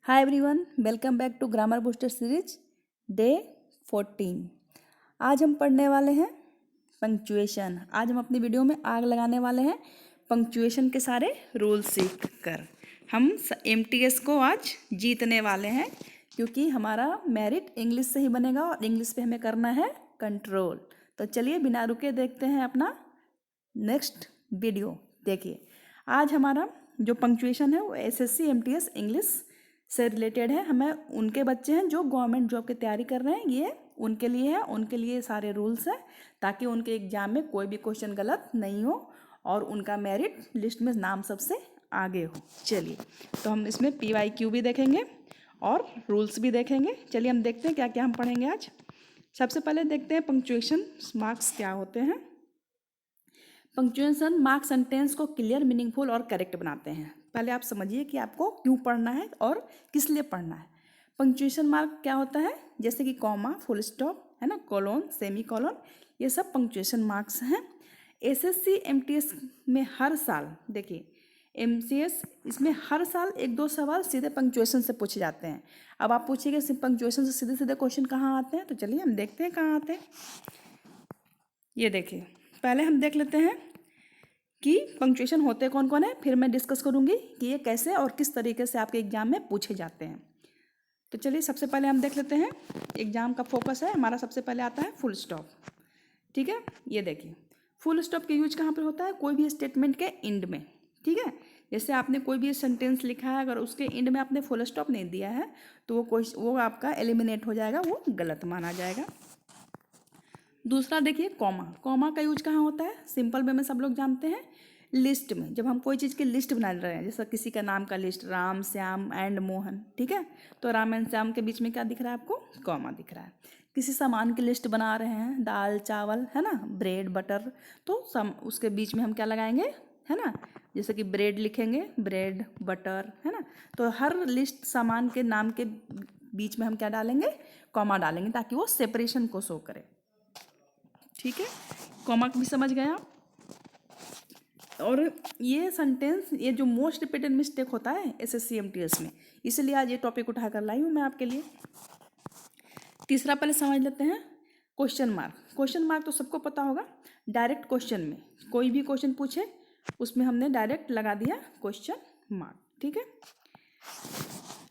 Hi everyone, welcome back to grammar booster series day 14। आज हम पढ़ने वाले हैं पंक्चुएशन। आज हम अपनी वीडियो में आग लगाने वाले हैं पंक्चुएशन के सारे रूल सीख कर। हम एमटीएस को आज जीतने वाले हैं क्योंकि हमारा मेरिट इंग्लिश से ही बनेगा और इंग्लिश पे हमें करना है कंट्रोल। तो चलिए बिना रुके देखते हैं अपना नेक्स्ट वीडियो। देखिए, आज हमारा जो पंक्चुएशन है वो एसएससी एमटीएस इंग्लिश से रिलेटेड है। हमें उनके बच्चे हैं जो गवर्नमेंट जॉब की तैयारी कर रहे हैं, ये उनके लिए है। उनके लिए सारे रूल्स हैं ताकि उनके एग्जाम में कोई भी क्वेश्चन गलत नहीं हो और उनका मेरिट लिस्ट में नाम सबसे आगे हो। चलिए, तो हम इसमें PYQ भी देखेंगे और रूल्स भी देखेंगे। चलिए हम देखते हैं क्या क्या हम पढ़ेंगे आज। सबसे पहले देखते हैं पंक्चुएशन मार्क्स क्या होते हैं। पंक्चुएशन मार्क सेंटेंस को क्लियर, मीनिंगफुल और करेक्ट बनाते हैं। पहले आप समझिए कि आपको क्यों पढ़ना है और किस लिए पढ़ना है। पंक्चुएशन मार्क क्या होता है, जैसे कि कॉमा, फुल स्टॉप, है ना, कोलोन, सेमी कोलोन, ये सब पंक्चुएशन मार्क्स हैं। एसएससी एमटीएस में हर साल, देखिए एमसीएस इसमें हर साल एक दो सवाल सीधे पंक्चुएशन से पूछे जाते हैं। अब आप पूछिएगा पंक्चुएशन से सीधे सीधे क्वेश्चन कहाँ आते हैं, तो चलिए हम देखते हैं कहाँ आते हैं। ये देखिए, पहले हम देख लेते हैं कि पंक्चुएशन होते कौन कौन है, फिर मैं डिस्कस करूंगी कि ये कैसे और किस तरीके से आपके एग्जाम में पूछे जाते हैं। तो चलिए सबसे पहले हम देख लेते हैं। एग्जाम का फोकस है हमारा, सबसे पहले आता है फुल स्टॉप। ठीक है, ये देखिए फुल स्टॉप का यूज कहाँ पर होता है, कोई भी स्टेटमेंट के एंड में। ठीक है, जैसे आपने कोई भी सेंटेंस लिखा है, अगर उसके एंड में आपने फुल स्टॉप नहीं दिया है तो वो आपका एलिमिनेट हो जाएगा, वो गलत माना जाएगा। दूसरा देखिए कॉमा। कॉमा का यूज कहाँ होता है, सिंपल वे में सब लोग जानते हैं, लिस्ट में। जब हम कोई चीज़ की लिस्ट बना रहे हैं, जैसे किसी का नाम का लिस्ट, राम, श्याम एंड मोहन, ठीक है, तो राम एंड श्याम के बीच में क्या दिख रहा है आपको, कॉमा दिख रहा है। किसी सामान की लिस्ट बना रहे हैं, दाल चावल, है ना, ब्रेड बटर, तो उसके बीच में हम क्या लगाएंगे, है ना, जैसे कि ब्रेड लिखेंगे, ब्रेड बटर, है ना, तो हर लिस्ट सामान के नाम के बीच में हम क्या डालेंगे, कॉमा डालेंगे, ताकि वो सेपरेशन को शो करे। ठीक है, कॉमा भी समझ गए आप। और ये सेंटेंस, ये जो मोस्ट रिपीटेड मिस्टेक होता है एसएससी एमटीएस में, इसलिए आज ये टॉपिक उठाकर लाई हूँ मैं आपके लिए। तीसरा पहले समझ लेते हैं क्वेश्चन मार्क। क्वेश्चन मार्क तो सबको पता होगा, डायरेक्ट क्वेश्चन में कोई भी क्वेश्चन पूछे उसमें हमने डायरेक्ट लगा दिया क्वेश्चन मार्क। ठीक है,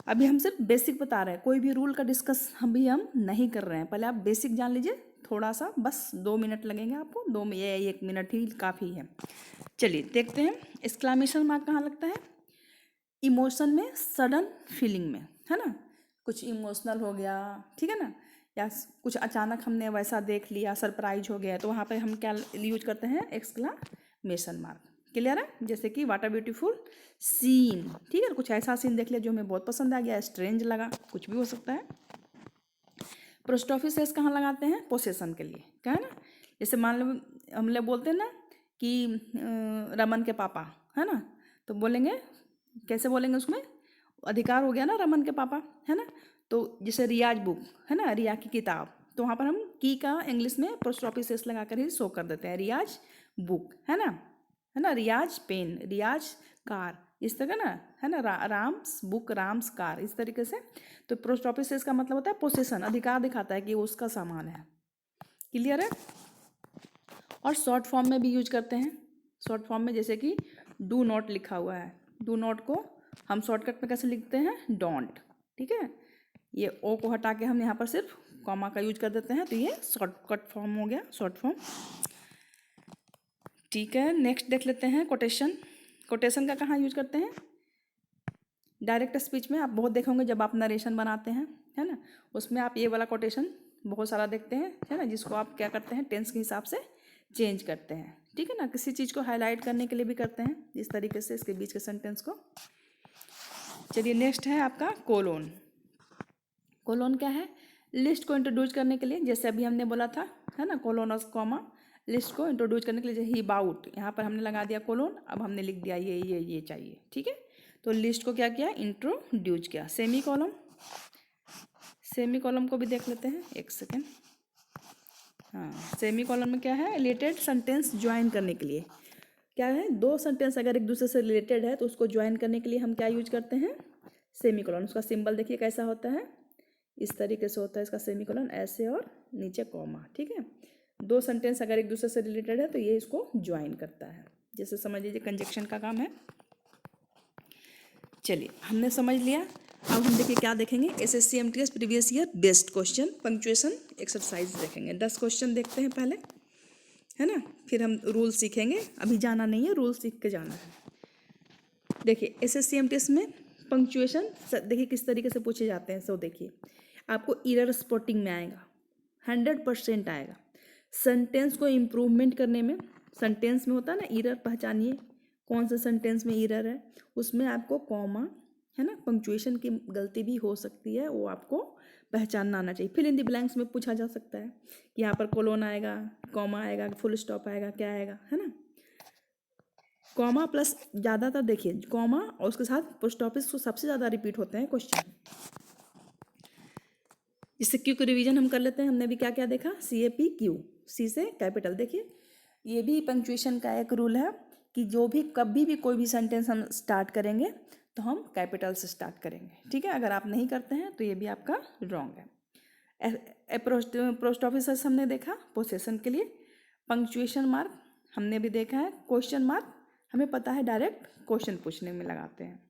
अभी हम सिर्फ बेसिक बता रहे हैं, कोई भी रूल का डिस्कस हम नहीं कर रहे हैं। पहले आप बेसिक जान लीजिए थोड़ा सा, बस 2 मिनट लगेंगे आपको, 1 मिनट ही काफ़ी है। चलिए देखते हैं, एक्सक्लामेशन मार्क कहाँ लगता है, इमोशन में, सडन फीलिंग में, है ना, कुछ इमोशनल हो गया, ठीक है ना, या कुछ अचानक हमने वैसा देख लिया, सरप्राइज हो गया, तो वहाँ पे हम क्या यूज करते हैं, एक्सक्लामेशन मार्क। क्लियर है, जैसे कि व्हाट अ ब्यूटीफुल सीन, ठीक है, कुछ ऐसा सीन देख लिया जो हमें बहुत पसंद आ गया, स्ट्रेंज लगा, कुछ भी हो सकता है। पोस्टऑफिस कहाँ लगाते हैं, पोसेशन के लिए, क्या है ना, जैसे मान लो हम लोग बोलते हैं ना कि रमन के पापा, है ना, तो बोलेंगे, कैसे बोलेंगे, उसमें अधिकार हो गया ना रमन के पापा, है ना, तो जैसे रियाज बुक, है ना, रिया की किताब, तो वहाँ पर हम की का इंग्लिश में पोस्टऑफिस लगाकर ही शो कर देते हैं, रियाज बुक, है ना, रियाज पेन, रियाज कार, इस तरह ना, है ना, राम्स बुक, राम्स कार, इस तरीके से। तो पोस्टऑफिस का मतलब होता है पोसेशन, अधिकार दिखाता है कि वो उसका सामान है। क्लियर है। और शॉर्ट फॉर्म में भी यूज करते हैं, शॉर्ट फॉर्म में जैसे कि डू नॉट लिखा हुआ है, डू नॉट को हम शॉर्टकट में कैसे लिखते हैं, डोंट, ठीक है, ये ओ को हटा के हम यहाँ पर सिर्फ कॉमा का यूज कर देते हैं, तो ये शॉर्टकट फॉर्म हो गया, शॉर्ट फॉर्म। ठीक है, नेक्स्ट देख लेते हैं कोटेशन। कोटेशन का कहाँ यूज करते हैं, डायरेक्ट स्पीच में आप बहुत देखे होंगे, जब आप नरेशन बनाते हैं, है ना, उसमें आप ये वाला कोटेशन बहुत सारा देखते हैं, है ना, जिसको आप क्या करते हैं, टेंस के हिसाब से चेंज करते हैं। ठीक है ना, किसी चीज़ को हाईलाइट करने के लिए भी करते हैं इस तरीके से, इसके बीच के सेंटेंस को। चलिए नेक्स्ट है आपका कोलोन। कोलोन क्या है, लिस्ट को इंट्रोड्यूस करने के लिए, जैसे अभी हमने बोला था, है ना, कोलोन और कॉमा, लिस्ट को इंट्रोड्यूस करने के लिए, जैसे ही बाउट, यहाँ पर हमने लगा दिया कोलोन, अब हमने लिख दिया ये चाहिए, ठीक है, तो लिस्ट को क्या किया, इंट्रोड्यूस किया। सेमी कॉलम, सेमी कॉलम को भी देख लेते हैं, एक सेकेंड। हाँ, सेमी कॉलम में क्या है, रिलेटेड सेंटेंस ज्वाइन करने के लिए, क्या है, दो सेंटेंस अगर एक दूसरे से रिलेटेड है तो उसको ज्वाइन करने के लिए हम क्या यूज करते हैं, सेमीकोलन, उसका सिंबल देखिए कैसा होता है, इस तरीके से होता है इसका सेमीकोलन, ऐसे और नीचे कॉमा। ठीक है, दो सेंटेंस अगर एक दूसरे से रिलेटेड है तो ये इसको ज्वाइन करता है, जैसे समझ लीजिए कंजक्शन का काम है। चलिए हमने समझ लिया। अब हम देखिए क्या देखेंगे, SSC MTS previous year best question punctuation exercise देखेंगे। 10 क्वेश्चन देखते हैं पहले, है ना, फिर हम रूल सीखेंगे। अभी जाना नहीं है, रूल सीख के जाना है। देखिए एसएससी एमटीएस में पंक्चुएशन देखिए किस तरीके से पूछे जाते हैं। सो देखिए आपको एरर स्पॉटिंग में आएगा, 100% आएगा। सेंटेंस को इम्प्रूवमेंट करने में, सेंटेंस में होता है ना एरर, पहचानिए कौन सा सेंटेंस में एरर है, उसमें आपको कॉमा, है ना, पंक्चुएशन की गलती भी हो सकती है, वो आपको पहचानना आना चाहिए। फिल इन द ब्लैंक्स में पूछा जा सकता है कि यहाँ पर कोलोन आएगा, कॉमा आएगा, फुल स्टॉप आएगा, क्या आएगा, है ना। कॉमा प्लस ज़्यादातर देखिए कॉमा और उसके साथ पोस्ट ऑफिस को सबसे ज़्यादा रिपीट होते हैं क्वेश्चन। इससे क्यू की रिवीजन हम कर लेते हैं। हमने भी क्या क्या देखा, CAPQ, सी से कैपिटल। देखिए ये भी पंक्चुएशन का एक रूल है कि जो भी कभी भी कोई भी सेंटेंस हम स्टार्ट करेंगे तो हम कैपिटल से स्टार्ट करेंगे। ठीक है, अगर आप नहीं करते हैं तो ये भी आपका रॉन्ग है। पोस्ट ऑफिस हमने देखा पोसेशन के लिए। पंक्चुएशन मार्क हमने भी देखा है। क्वेश्चन मार्क हमें पता है डायरेक्ट क्वेश्चन पूछने में लगाते हैं।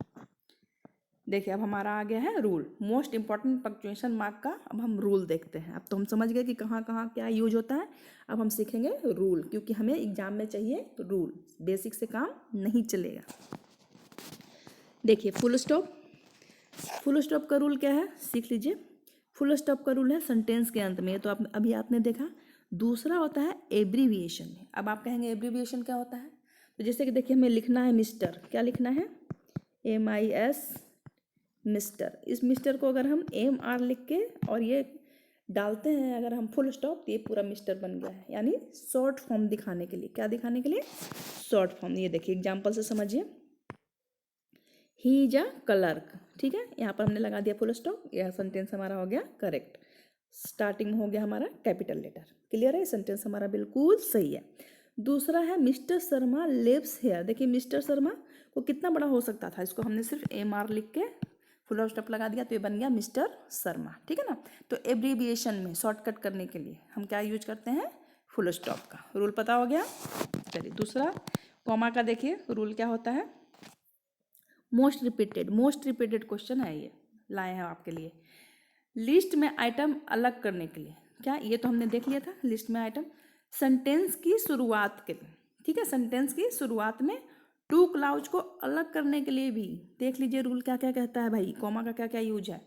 देखिए अब हमारा आ गया है rule, most important punctuation mark का। अब हम रूल देखते हैं। अब तो हम समझ गए कि कहाँ कहाँ क्या यूज होता है। अब हम सीखेंगे रूल, क्योंकि हमें एग्जाम में चाहिए रूल, बेसिक से काम नहीं चलेगा। देखिए फुल स्टॉप, फुल स्टॉप का रूल क्या है सीख लीजिए। फुल स्टॉप का रूल है सेंटेंस के अंत में, तो आप अभी आपने देखा। दूसरा होता है एब्रीविएशन। अब आप कहेंगे एब्रीविएशन क्या होता है, तो जैसे कि देखिए हमें लिखना है मिस्टर, क्या लिखना है, MIS मिस्टर। इस मिस्टर को अगर हम MR लिख के और ये डालते हैं अगर हम फुल स्टॉप, तो ये पूरा मिस्टर बन गया है, यानी शॉर्ट फॉर्म दिखाने के लिए। क्या दिखाने के लिए, शॉर्ट फॉर्म। ये देखिए एग्जाम्पल से समझिए, ही इज अ क्लर्क। ठीक है, यहाँ पर हमने लगा दिया फुल स्टॉप, यह सेंटेंस हमारा हो गया करेक्ट। स्टार्टिंग में हो गया हमारा कैपिटल लेटर। क्लियर है, सेंटेंस हमारा बिल्कुल सही है। दूसरा है मिस्टर शर्मा लिव्स हेयर। देखिए मिस्टर शर्मा को कितना बड़ा हो सकता था, इसको हमने सिर्फ MR लिख के फुल स्टॉप लगा दिया तो ये बन गया मिस्टर शर्मा। ठीक है ना, तो एब्रीविएशन में शॉर्टकट करने के लिए हम क्या यूज करते हैं, फुल स्टॉप का। रूल पता हो गया। चलिए दूसरा कॉमा का देखिए रूल क्या होता है। मोस्ट रिपीटेड क्वेश्चन है, ये लाए हैं आपके लिए। लिस्ट में आइटम अलग करने के लिए, क्या ये तो हमने देख लिया था, लिस्ट में आइटम। सेंटेंस की शुरुआत के लिए, ठीक है, सेंटेंस की शुरुआत में टू क्लाउज को अलग करने के लिए भी देख लीजिए रूल क्या क्या कहता है भाई, कॉमा का क्या क्या यूज है।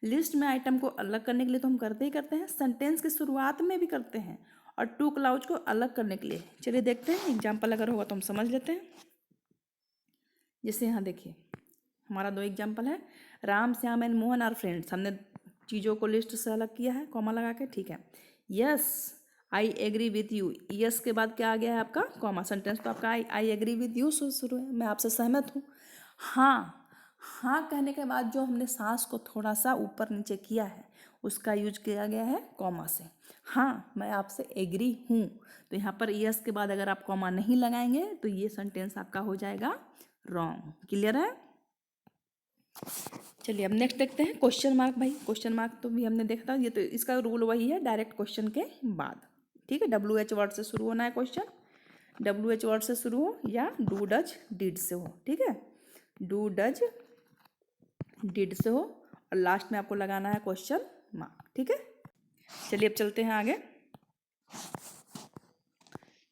लिस्ट में आइटम को अलग करने के लिए तो हम करते ही करते हैं, सेंटेंस की शुरुआत में भी करते हैं, और टू क्लाउज को अलग करने के लिए। चलिए देखते हैं, एग्जाम्पल अगर होगा तो हम समझ लेते हैं। जैसे यहाँ देखिए हमारा 2 एग्जाम्पल है, Ram Shyam and Mohan are friends. हमने चीज़ों को लिस्ट से अलग किया है कॉमा लगा के। ठीक है, yes I agree with you, yes के बाद क्या आ गया है आपका कॉमा। सेंटेंस तो आपका आई एग्री विथ यू से शुरू है, मैं आपसे सहमत हूँ। हाँ, हाँ कहने के बाद जो हमने सांस को थोड़ा सा ऊपर नीचे किया है उसका यूज किया गया है कॉमा से। हाँ मैं आपसे एग्री हूँ, तो यहाँ पर यस के बाद अगर आप कॉमा नहीं लगाएंगे तो ये सेंटेंस आपका हो जाएगा रॉन्ग। क्लियर है। चलिए अब नेक्स्ट देखते हैं क्वेश्चन मार्क। भाई क्वेश्चन मार्क तो भी हमने देखा था, ये तो इसका रूल वही है, डायरेक्ट क्वेश्चन के बाद। ठीक है, WH वर्ड से शुरू होना है क्वेश्चन, WH वर्ड से शुरू हो या डू डज डिड से हो। ठीक है, डू डज डिड से हो और लास्ट में आपको लगाना है क्वेश्चन मार्क। ठीक है, चलिए अब चलते हैं आगे।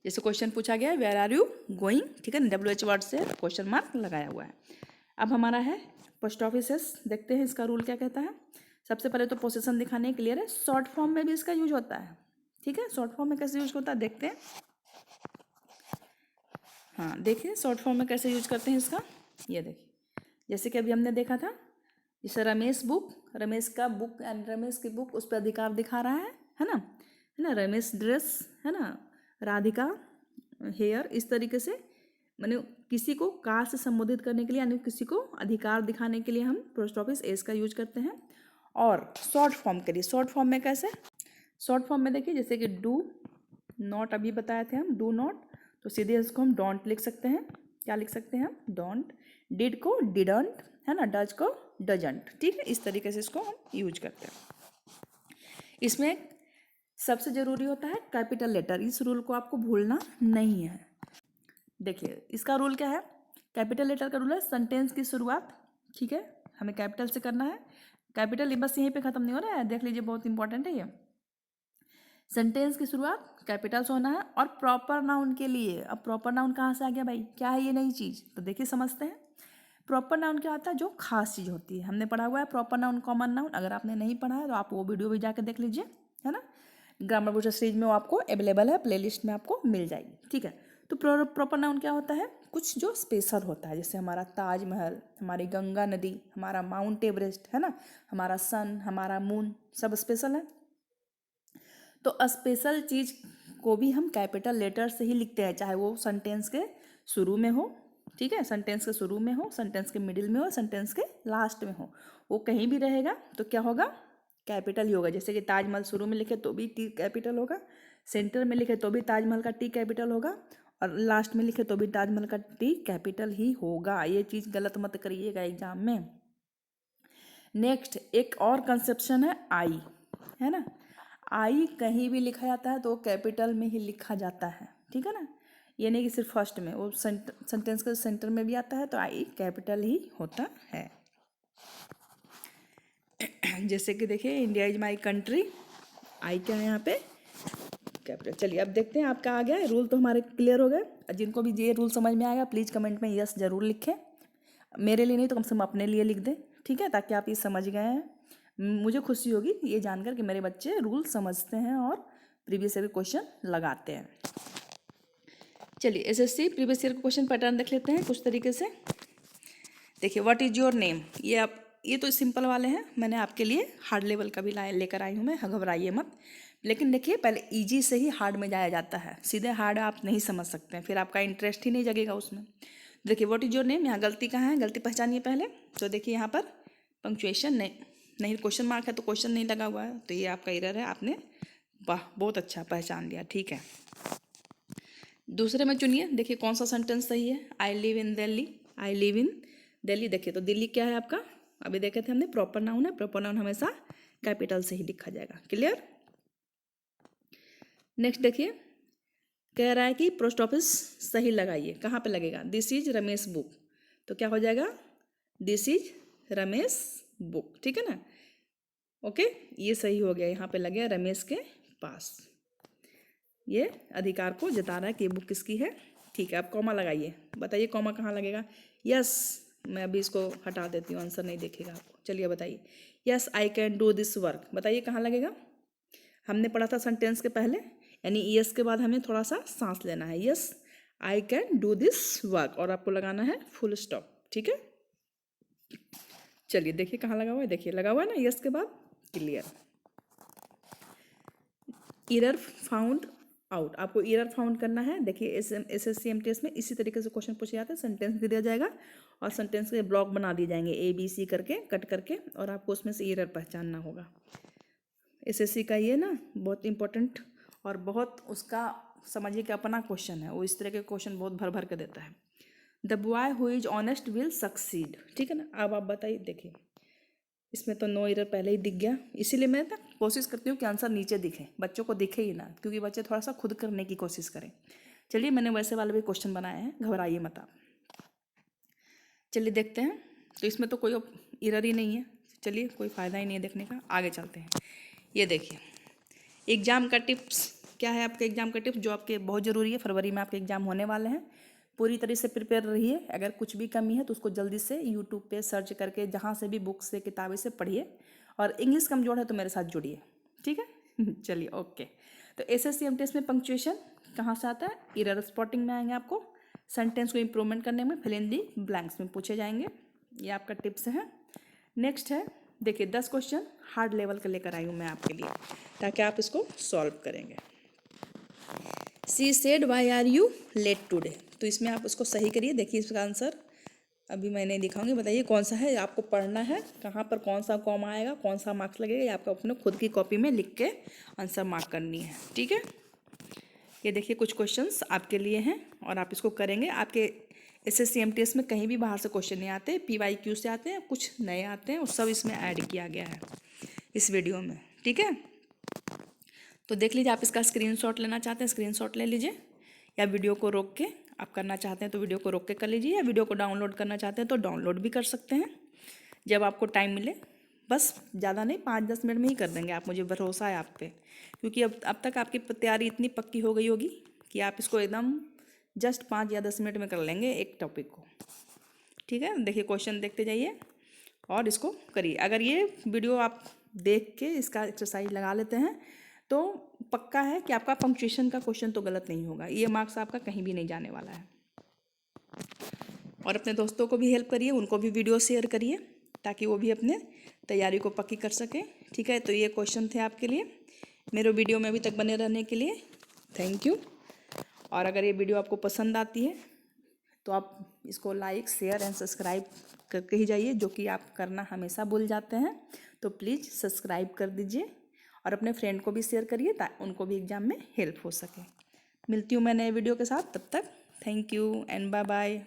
जैसे क्वेश्चन पूछा गया है वेयर आर यू गोइंग, ठीक है ना, WH वर्ड से क्वेश्चन मार्क लगाया हुआ है। अब हमारा है पोस्ट ऑफिसेस, देखते हैं इसका रूल क्या कहता है। सबसे पहले तो पोजीशन दिखाने के लिए है, शॉर्ट फॉर्म में भी इसका यूज होता है। ठीक है, शॉर्ट फॉर्म में कैसे यूज होता है देखते हैं। हाँ देखिए शॉर्ट फॉर्म में कैसे यूज करते हैं इसका, ये देखिए जैसे कि अभी हमने देखा था, जैसे रमेश बुक, रमेश का बुक एंड रमेश की बुक, उस पर अधिकार दिखा रहा है ना, रमेश ड्रेस, है ना, राधिका हेयर। इस तरीके से मैंने किसी को कार से संबोधित करने के लिए यानी किसी को अधिकार दिखाने के लिए हम पोस्ट ऑफिस एस का यूज करते हैं। और शॉर्ट फॉर्म के लिए, शॉर्ट फॉर्म में कैसे, शॉर्ट फॉर्म में देखिए जैसे कि डू नॉट अभी बताए थे हम, डू नॉट, तो सीधे इसको हम डोंट लिख सकते हैं। क्या लिख सकते हैं हम, डोंट। डिड को डिडंट, है ना, डज को डजंट। ठीक है, इस तरीके से इसको हम यूज करते हैं। इसमें सबसे ज़रूरी होता है कैपिटल लेटर, इस रूल को आपको भूलना नहीं है। देखिए इसका रूल क्या है, कैपिटल लेटर का रूल है सेंटेंस की शुरुआत, ठीक है, हमें कैपिटल से करना है। कैपिटल बस यहीं पे ख़त्म नहीं हो रहा है, देख लीजिए बहुत इंपॉर्टेंट है ये। सेंटेंस की शुरुआत कैपिटल से होना है और प्रॉपर नाउन के लिए, अब प्रॉपर नाउन कहाँ से आ गया भाई, क्या है ये नई चीज़, तो देखिए समझते हैं। प्रॉपर नाउन क्या होता है, जो खास चीज़ होती है, हमने पढ़ा हुआ है प्रॉपर नाउन कॉमन नाउन, अगर आपने नहीं पढ़ा है तो आप वो वीडियो भी जाकर देख लीजिए, है ना, ग्रामर बूस्टर सीरीज में वो आपको अवेलेबल है, प्लेलिस्ट में आपको मिल जाएगी। ठीक है, तो प्रॉपर नाउन क्या होता है, कुछ जो स्पेशल होता है, जैसे हमारा ताजमहल, हमारी गंगा नदी, हमारा माउंट एवरेस्ट, है ना, हमारा सन, हमारा मून, सब स्पेशल है। तो स्पेशल चीज़ को भी हम कैपिटल लेटर से ही लिखते हैं, चाहे वो सेंटेंस के शुरू में हो, ठीक है, सेंटेंस के शुरू में हो, सेंटेंस के मिडिल में हो, सेंटेंस के लास्ट में हो, वो कहीं भी रहेगा तो क्या होगा, कैपिटल ही होगा। जैसे कि ताजमहल शुरू में लिखे तो भी टी कैपिटल होगा, सेंटर में लिखे तो भी ताजमहल का टी कैपिटल होगा, और लास्ट में लिखे तो भी ताजमहल का टी कैपिटल ही होगा। ये चीज़ गलत मत करिएगा एग्जाम में। नेक्स्ट एक और कंसेप्शन है आई, है ना, आई कहीं भी लिखा जाता है तो कैपिटल में ही लिखा जाता है, ठीक है ना, ये नहीं कि सिर्फ फर्स्ट में, वो सेंटेंस के सेंटर में भी आता है तो आई कैपिटल ही होता है। जैसे कि देखिए इंडिया इज माई कंट्री, आई क्या है यहाँ पे, कैपिटल। चलिए अब देखते हैं आपका आ गया रूल, तो हमारे क्लियर हो गए। जिनको भी ये रूल समझ में आएगा प्लीज़ कमेंट में यस जरूर लिखें, मेरे लिए नहीं तो कम से कम अपने लिए लिख दें, ठीक है, ताकि आप ये समझ गए हैं। मुझे खुशी होगी ये जानकर कि मेरे बच्चे रूल समझते हैं और प्रीवियस ईयर के क्वेश्चन लगाते हैं। चलिए एसएससी प्रीवियस ईयर के क्वेश्चन पैटर्न देख लेते हैं कुछ तरीके से। देखिए व्हाट इज़ योर नेम, ये तो सिंपल वाले हैं, मैंने आपके लिए हार्ड लेवल का भी लेकर आई हूँ मैं, घबराइए मत। लेकिन देखिए पहले इजी से ही हार्ड में जाया जाता है, सीधे हार्ड आप नहीं समझ सकते हैं, फिर आपका इंटरेस्ट ही नहीं जगेगा उसमें। देखिए व्हाट इज़ योर नेम, यहाँ गलती कहाँ है, गलती पहचानिए पहले। तो देखिए यहाँ पर पंक्चुएशन नहीं क्वेश्चन मार्क है तो क्वेश्चन नहीं लगा हुआ है, तो ये आपका एरर है, आपने वाह बहुत अच्छा पहचान लिया, ठीक है। दूसरे में चुनिए, देखिए कौन सा सेंटेंस सही है, I live in Delhi, I live in Delhi. देखिए तो दिल्ली क्या है आपका, अभी देखे थे हमने प्रॉपर नाउन है, प्रॉपर नाउन हमेशा कैपिटल से ही लिखा जाएगा, क्लियर। नेक्स्ट देखिए कह रहा है कि पोस्ट ऑफिस सही लगाइए, कहाँ पे लगेगा, दिस इज रमेश बुक, तो क्या हो जाएगा, दिस इज रमेश बुक, ठीक है ना, ओके, ये सही हो गया, यहाँ पे लगे रमेश के पास, ये अधिकार को जता रहा है कि ये बुक किसकी है, ठीक है। अब कॉमा लगाइए, बताइए कॉमा कहाँ लगेगा, यस, मैं अभी इसको हटा देती हूँ, आंसर नहीं देखेगा आपको, चलिए बताइए, yes I can do this work, बताइए कहाँ लगेगा, हमने पढ़ा था सेंटेंस के पहले, यानी यस के बाद हमें थोड़ा सा सांस लेना है, yes I can do this work, और आपको लगाना है फुल स्टॉप, ठीक है। चलिए देखिए कहाँ लगा हुआ है, देखिए लगा हुआ है ना यस के बाद, क्लियर। एरर फाउंड आउट, आपको एरर फाउंड करना है। देखिए एसएससी एमटीएस में इसी तरीके से क्वेश्चन पूछे जाते हैं, सेंटेंस दे दिया जाएगा और सेंटेंस के ब्लॉक बना दिए जाएंगे ABC करके कट करके, और आपको उसमें से एरर पहचानना होगा। एसएससी का ये ना बहुत इंपॉर्टेंट और बहुत उसका समझिए कि अपना क्वेश्चन है, वो इस तरह के क्वेश्चन बहुत भर भर के देता है। The boy who is honest will succeed, ठीक है ना। अब आप बताइए, देखिए इसमें तो नो एरर पहले ही दिख गया, इसीलिए मैं ना कोशिश करती हूँ कि आंसर नीचे दिखे, बच्चों को दिखे ही ना, क्योंकि बच्चे थोड़ा सा खुद करने की कोशिश करें। चलिए मैंने वैसे वाले भी क्वेश्चन बनाए हैं, घबराइए मत आप। चलिए देखते हैं, तो इसमें तो कोई एरर ही नहीं है, चलिए कोई फ़ायदा ही नहीं है देखने का, आगे चलते हैं। ये देखिए एग्ज़ाम का टिप्स क्या है, आपके एग्ज़ाम का टिप्स जो आपके बहुत ज़रूरी है, फरवरी में आपके एग्ज़ाम होने वाले हैं, पूरी तरह से प्रिपेयर रहिए। अगर कुछ भी कमी है तो उसको जल्दी से यूट्यूब पे सर्च करके जहाँ से भी बुक से किताबें से पढ़िए, और इंग्लिश कमज़ोर है तो मेरे साथ जुड़िए, ठीक है। चलिए ओके। तो एसएससी एमटीएस में पंक्चुएशन कहाँ से आता है, एरर स्पॉटिंग में आएंगे आपको, सेंटेंस को इम्प्रूवमेंट करने में फिल इन दी ब्लैंक्स में पूछे जाएंगे, ये आपका टिप्स है। नेक्स्ट है देखिए 10 क्वेश्चन हार्ड लेवल का लेकर आई हूँ मैं आपके लिए, ताकि आप इसको सॉल्व करेंगे। She said why are you late today, तो इसमें आप उसको सही करिए। देखिए इसका आंसर अभी मैं नहीं दिखाऊंगी, बताइए कौन सा है, आपको पढ़ना है, कहाँ पर कौन सा कॉमा आएगा, कौन सा मार्क्स लगेगा, ये आपको अपने खुद की कॉपी में लिख के आंसर मार्क करनी है, ठीक है। ये देखिए कुछ क्वेश्चंस आपके लिए हैं और आप इसको करेंगे, आपके SSC MTS में कहीं भी बाहर से क्वेश्चन नहीं आते, PYQ से आते हैं, कुछ नए आते हैं और सब इसमें ऐड किया गया है इस वीडियो में। ठीक है, तो देख लीजिए, आप इसका स्क्रीनशॉट लेना चाहते हैं स्क्रीनशॉट ले लीजिए, या वीडियो को रोक के आप करना चाहते हैं तो वीडियो को रोक के कर लीजिए, या वीडियो को डाउनलोड करना चाहते हैं तो डाउनलोड भी कर सकते हैं जब आपको टाइम मिले। बस ज़्यादा नहीं, 5-10 मिनट में ही कर देंगे आप, मुझे भरोसा है आप पे, क्योंकि अब तक आपकी तैयारी इतनी पक्की हो गई होगी कि आप इसको एकदम जस्ट 5 या 10 मिनट में कर लेंगे एक टॉपिक को। ठीक है, देखिए क्वेश्चन देखते जाइए और इसको करिए। अगर ये वीडियो आप देख के इसका एक्सरसाइज लगा लेते हैं तो पक्का है कि आपका पंक्चुएशन का क्वेश्चन तो गलत नहीं होगा, ये मार्क्स आपका कहीं भी नहीं जाने वाला है। और अपने दोस्तों को भी हेल्प करिए, उनको भी वीडियो शेयर करिए ताकि वो भी अपने तैयारी को पक्की कर सकें। ठीक है, तो ये क्वेश्चन थे आपके लिए। मेरे वीडियो में अभी तक बने रहने के लिए थैंक यू। और अगर ये वीडियो आपको पसंद आती है तो आप इसको लाइक, शेयर एंड सब्सक्राइब करके ही जाइए, जो कि आप करना हमेशा भूल जाते हैं। तो प्लीज़ सब्सक्राइब कर दीजिए और अपने फ्रेंड को भी शेयर करिए ताकि उनको भी एग्ज़ाम में हेल्प हो सके। मिलती हूँ मैं नए वीडियो के साथ, तब तक thank you and bye bye.